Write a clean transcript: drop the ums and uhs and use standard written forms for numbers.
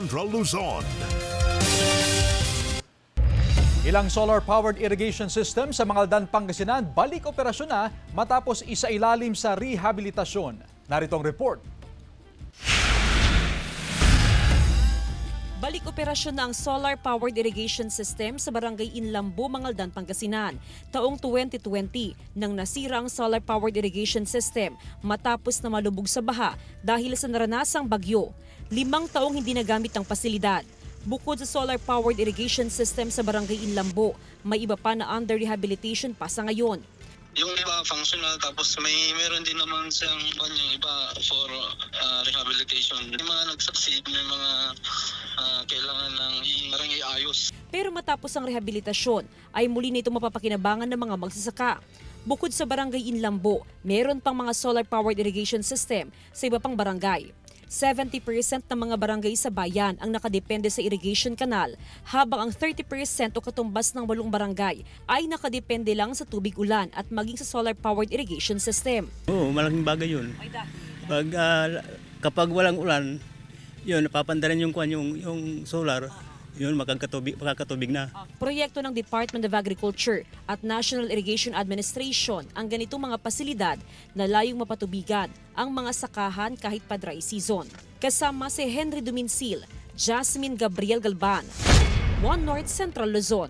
Central Luzon. Ilang solar-powered irrigation system sa Mangaldan, Pangasinan balik operasyon na matapos isailalim sa rehabilitasyon. Narito ang report. Balik operasyon na ang solar-powered irrigation system sa Barangay Inlambo, Mangaldan, Pangasinan. Taong 2020 nang nasira ang solar-powered irrigation system matapos na malubog sa baha dahil sa naranasang bagyo. 5 taong hindi nagamit ang pasilidad. Bukod sa solar-powered irrigation system sa Barangay Inlambo, may iba pa na under rehabilitation pa sa ngayon. Yung iba functional, tapos meron din naman siyang kanyang iba for rehabilitation. May mga nag-succeed, may mga kailangan ng parang iayos. Pero matapos ang rehabilitasyon ay muli na ito mapapakinabangan ng mga magsasaka. Bukod sa Barangay Inlambo, meron pang mga solar-powered irrigation system sa iba pang barangay. 70% ng mga barangay sa bayan ang nakadepende sa irrigation canal, habang ang 30% o katumbas ng 8 barangay ay nakadepende lang sa tubig ulan at maging sa solar-powered irrigation system. Oo, malaking bagay yun. Kapag walang ulan, yun, napapandaran yung solar, yun, makakatubig na. Proyekto ng Department of Agriculture at National Irrigation Administration ang ganitong mga pasilidad na layong mapatubigan ang mga sakahan kahit pa dry season. Kasama si Henry Duminsil, Jasmine Gabriel Galban, One North Central Luzon.